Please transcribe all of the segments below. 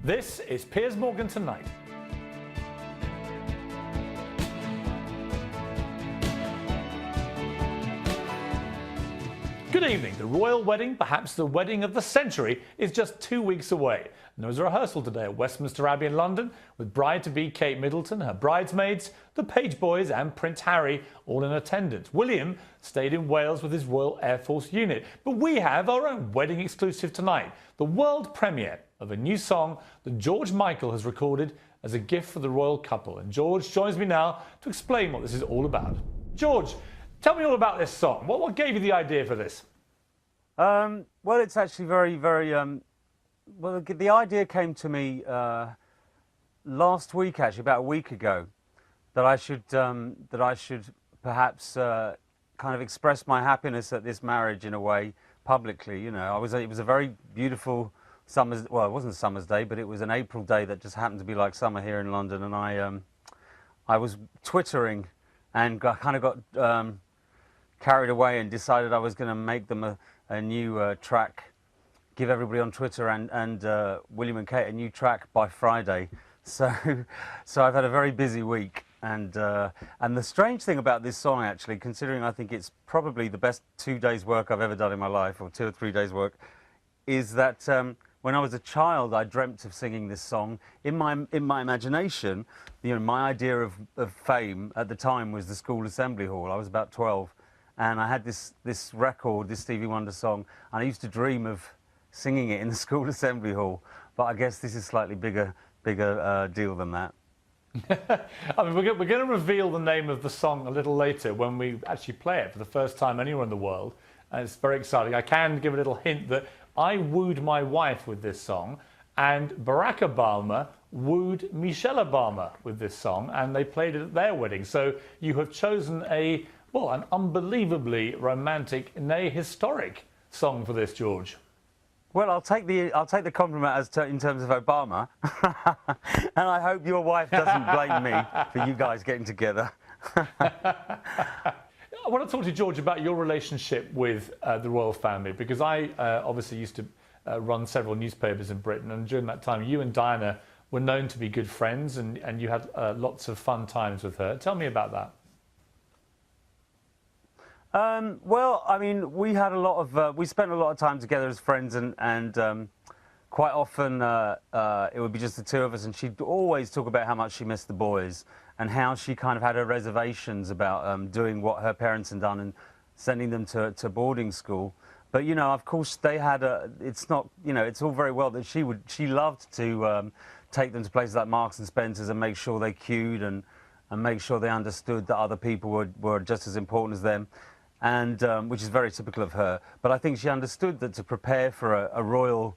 This is Pirsu Morgaну Tonight. Good evening. The royal wedding, perhaps the wedding of the century, is just 2 weeks away. And there was a rehearsal today at Westminster Abbey in London with bride-to-be Kate Middleton, her bridesmaids, the Page Boys and Prince Harry all in attendance. William stayed in Wales with his Royal Air Force unit. But we have our own wedding exclusive tonight, the world premiere of a new song that George Michael has recorded as a gift for the royal couple. And George joins me now to explain what this is all about. George, tell me all about this song. What gave you the idea for this? Well, it's actually very, well, the idea came to me last week, actually, about a week ago, that I should perhaps kind of express my happiness at this marriage in a way publicly. You know, it was a very beautiful summer's, well, it wasn't a summer's day, but it was an April day that just happened to be like summer here in London, and I was twittering and kind of got carried away and decided I was going to make them a new track, give everybody on Twitter and William and Kate a new track by Friday. So I've had a very busy week, and the strange thing about this song, actually, considering I think it's probably the best 2 days' work I've ever done in my life, or 2 or 3 days' work, is that when I was a child, I dreamt of singing this song. In my imagination, you know, my idea of fame at the time was the school assembly hall. I was about 12. And I had this record, this Stevie Wonder song, and I used to dream of singing it in the school assembly hall. But I guess this is slightly bigger deal than that. I mean, we're going to reveal the name of the song a little later when we actually play it for the first time anywhere in the world. And it's very exciting. I can give a little hint that I wooed my wife with this song, and Barack Obama wooed Michelle Obama with this song, and they played it at their wedding. So you have chosen an unbelievably romantic, nay, historic song for this, George. Well, I'll take the compliment in terms of Obama, and I hope your wife doesn't blame me for you guys getting together. I want to talk to George about your relationship with the royal family, because I obviously used to run several newspapers in Britain, and during that time you and Diana were known to be good friends, and you had lots of fun times with her. Tell me about that. Well, I mean, we spent a lot of time together as friends, and quite often it would be just the two of us, and she'd always talk about how much she missed the boys and how she kind of had her reservations about doing what her parents had done and sending them to boarding school. But, you know, of course, they had it's not, you know, it's all very well that she loved to take them to places like Marks and Spencer's and make sure they queued and make sure they understood that other people were just as important as them. And which is very typical of her. But I think she understood that to prepare for a royal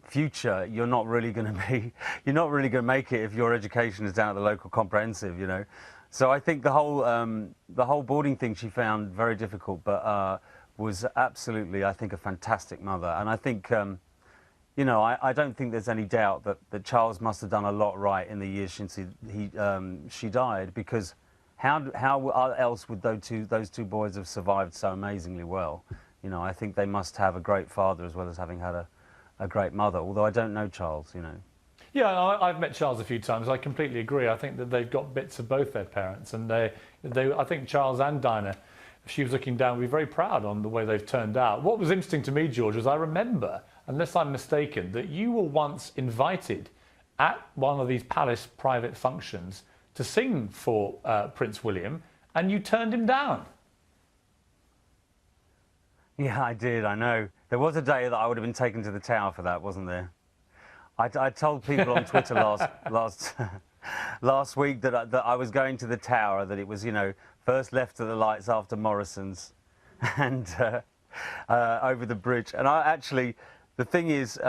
future, you're not really going to make it if your education is down at the local comprehensive, you know. So I think the whole boarding thing she found very difficult, but was absolutely, I think, a fantastic mother. And I think, you know, I don't think there's any doubt that Charles must have done a lot right in the years since she died, because how else would those two boys have survived so amazingly well? You know, I think they must have a great father as well as having had a great mother, although I don't know Charles, you know. Yeah, I've met Charles a few times. I completely agree. I think that they've got bits of both their parents, and I think Charles and Diana, if she was looking down, would be very proud on the way they've turned out. What was interesting to me, George, was I remember, unless I'm mistaken, that you were once invited at one of these palace private functions to sing for Prince William, and you turned him down. Yeah, I did, I know. There was a day that I would have been taken to the Tower for that, wasn't there? I told people on Twitter last week that I was going to the Tower, that it was, you know, first left to the lights after Morrison's, and over the bridge. And the thing is,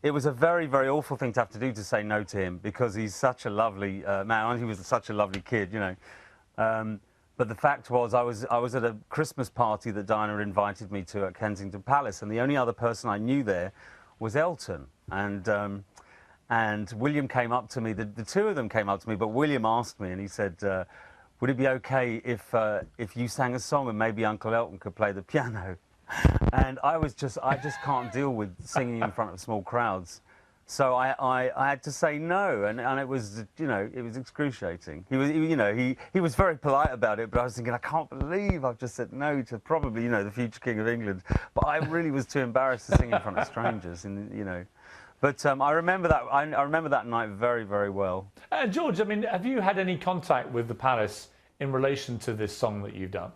it was a very, very awful thing to have to do, to say no to him, because he's such a lovely man, and he was such a lovely kid, you know. But the fact was, I was at a Christmas party that Diana invited me to at Kensington Palace, and the only other person I knew there was Elton. And William came up to me. The two of them came up to me, but William asked me, and he said, "Would it be okay if you sang a song and maybe Uncle Elton could play the piano?" And I just can't deal with singing in front of small crowds. So I had to say no, and it was, you know, it was excruciating. He was very polite about it, but I was thinking, I can't believe I've just said no to probably, you know, the future King of England. But I really was too embarrassed to sing in front of strangers, and you know. But I remember that. I remember that night very, very well. George, I mean, have you had any contact with the palace in relation to this song that you've done?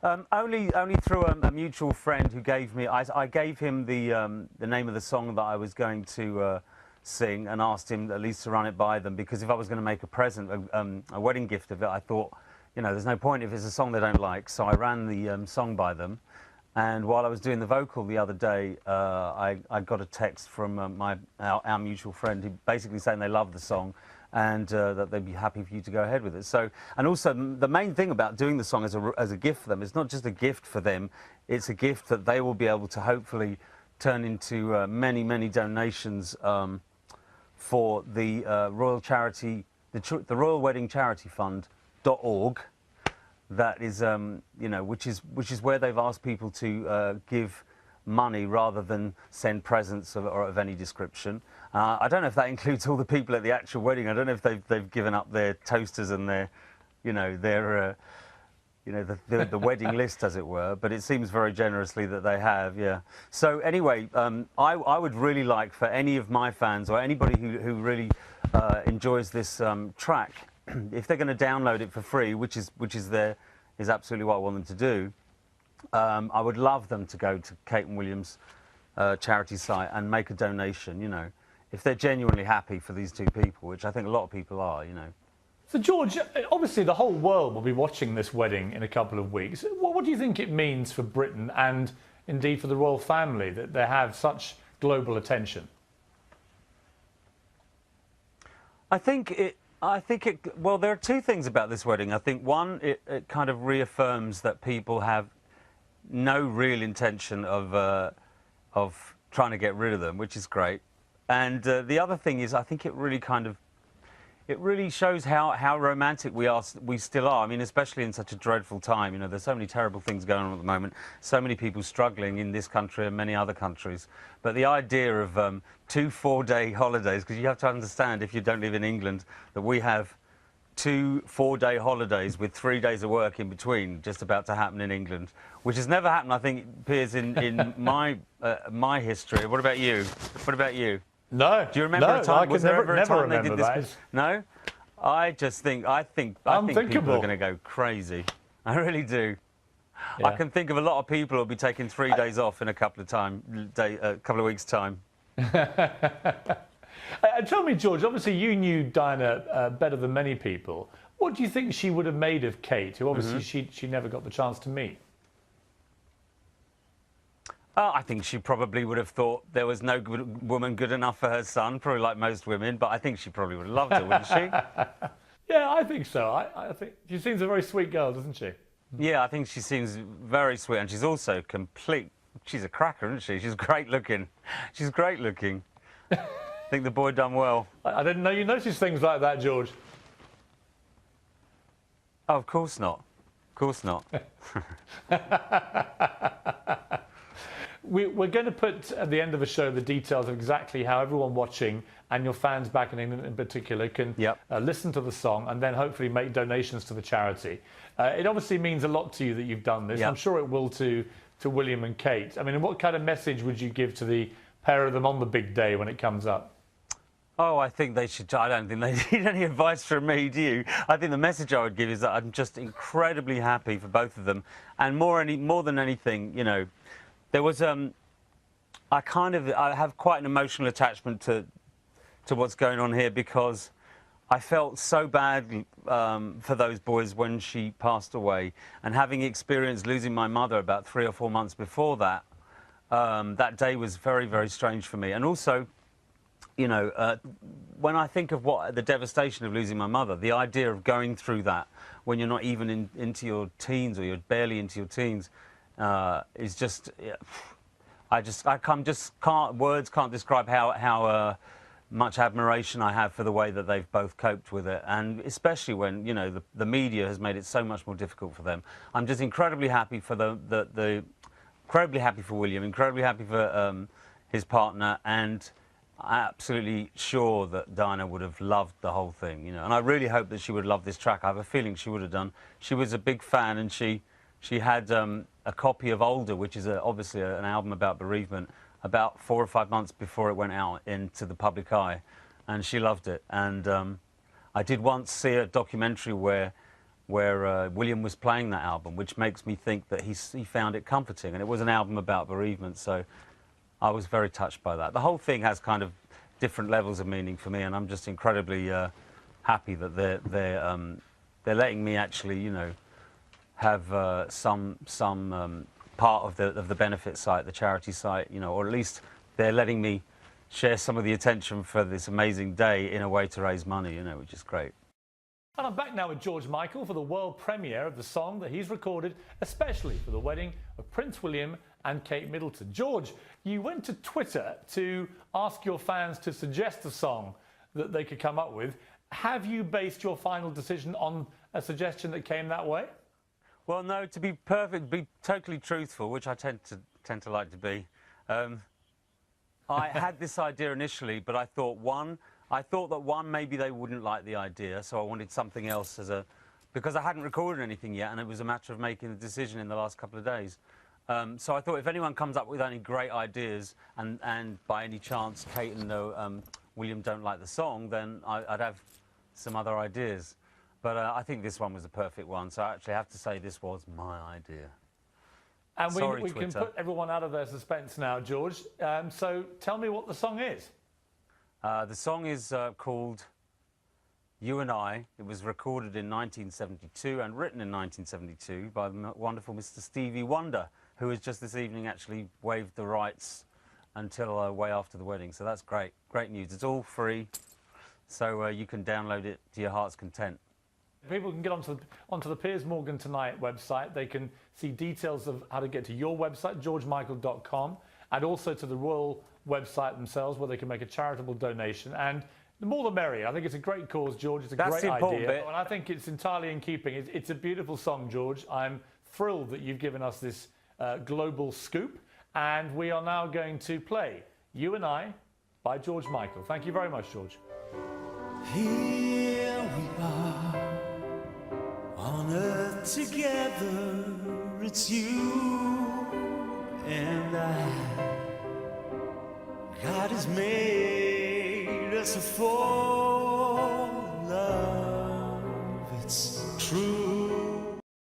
Only through a mutual friend who gave me. I gave him the name of the song that I was going to sing, and asked him at least to run it by them, because if I was going to make a present, a wedding gift of it, I thought, you know, there's no point if it's a song they don't like. So I ran the song by them, and while I was doing the vocal the other day, I got a text from our mutual friend, who basically saying they love the song, and that they'd be happy for you to go ahead with it. So, and also the main thing about doing the song as a gift for them, it's not just a gift for them, it's a gift that they will be able to hopefully turn into many, many donations for the Royal Charity, the Royal Wedding Charity Fund.org. That is, you know, which is where they've asked people to give money rather than send presents of any description. I don't know if that includes all the people at the actual wedding. I don't know if they've given up their toasters and their, you know, their, you know, the wedding list, as it were. But it seems very generously that they have, yeah. So anyway, I would really like for any of my fans or anybody who really enjoys this track, if they're going to download it for free, which is absolutely what I want them to do. I would love them to go to Kate and William's charity site and make a donation, you know, if they're genuinely happy for these two people, which I think a lot of people are, you know. So, George, obviously the whole world will be watching this wedding in a couple of weeks. What do you think it means for Britain and indeed for the royal family that they have such global attention? I think it, well, there are two things about this wedding. I think one, it kind of reaffirms that people have no real intention of trying to get rid of them, which is great. And the other thing is, I think it really shows how romantic we still are. I mean, especially in such a dreadful time. You know, there's so many terrible things going on at the moment. So many people struggling in this country and many other countries. But the idea of 2 4-day holidays, because you have to understand, if you don't live in England, that we have 2 4-day holidays with 3 days of work in between, just about to happen in England, which has never happened, I think, Piers, in my history. What about you? What about you? No. Do you remember a time? Was there ever a time they did this? That. No. I think people are going to go crazy. I really do. Yeah. I can think of a lot of people who'll be taking 3 days off in a couple of weeks' time. Tell me, George, obviously you knew Diana better than many people. What do you think she would have made of Kate, who obviously she never got the chance to meet? I think she probably would have thought there was no woman good enough for her son, probably like most women, but I think she probably would have loved her, wouldn't she? Yeah, I think so. I think she seems a very sweet girl, doesn't she? Yeah, I think she seems very sweet, and she's also she's a cracker, isn't she? She's great looking. She's great looking. I think the boy done well. I didn't know you noticed things like that, George. Oh, of course not. Of course not. We're going to put at the end of the show the details of exactly how everyone watching and your fans back in England in particular can listen to the song and then hopefully make donations to the charity. It obviously means a lot to you that you've done this. I'm sure it will to William and Kate. I mean, what kind of message would you give to the pair of them on the big day when it comes up? Oh, I think they should. I don't think they need any advice from me, do you? I think the message I would give is that I'm just incredibly happy for both of them, and more than anything, you know, there was I have quite an emotional attachment to what's going on here, because I felt so bad for those boys when she passed away, and having experienced losing my mother about 3 or 4 months before that, that day was very, very strange for me. And also, you know, when I think of the devastation of losing my mother, the idea of going through that when you're not even into your teens, or you're barely into your teens, is just, words can't describe how much admiration I have for the way that they've both coped with it, and especially when, you know, the media has made it so much more difficult for them. I'm just incredibly happy for incredibly happy for William, incredibly happy for his partner, and I'm absolutely sure that Dinah would have loved the whole thing, you know. And I really hope that she would love this track. I have a feeling she would have done. She was a big fan, and she had a copy of Older, which is obviously an album about bereavement, about 4 or 5 months before it went out into the public eye, and she loved it. And I did once see a documentary where William was playing that album, which makes me think that he found it comforting, and it was an album about bereavement, so I was very touched by that. The whole thing has kind of different levels of meaning for me, and I'm just incredibly happy that they're letting me actually, you know, have some part of the benefit site, the charity site, you know, or at least they're letting me share some of the attention for this amazing day in a way to raise money, you know, which is great. And I'm back now with George Michael for the world premiere of the song that he's recorded especially for the wedding of Prince William and Kate Middleton. George, you went to Twitter to ask your fans to suggest a song that they could come up with. Have you based your final decision on a suggestion that came that way? Well, no, to be totally truthful, which I tend to like to be, I had this idea initially, but I thought that one, maybe they wouldn't like the idea, so I wanted something else because I hadn't recorded anything yet, and it was a matter of making a decision in the last couple of days. So I thought if anyone comes up with any great ideas, and by any chance Kate and William don't like the song, then I'd have some other ideas. But I think this one was the perfect one, so I actually have to say this was my idea. And Sorry, we can put everyone out of their suspense now, George. So tell me what the song is. The song is called You and I. It was recorded in 1972 and written in 1972 by the wonderful Mr. Stevie Wonder, who has just this evening actually waived the rights until way after the wedding. So that's great. Great news. It's all free, so you can download it to your heart's content. People can get onto the Piers Morgan Tonight website. They can see details of how to get to your website, georgemichael.com, and also to the Royal website themselves, where they can make a charitable donation. And the more the merrier. I think it's a great cause, George. It's a great idea. Bit. And I think it's entirely in keeping. It's a beautiful song, George. I'm thrilled that you've given us this global scoop. And we are now going to play You and I by George Michael. Thank you very much, George. Here we are on earth together, it's you and I. God has made us a force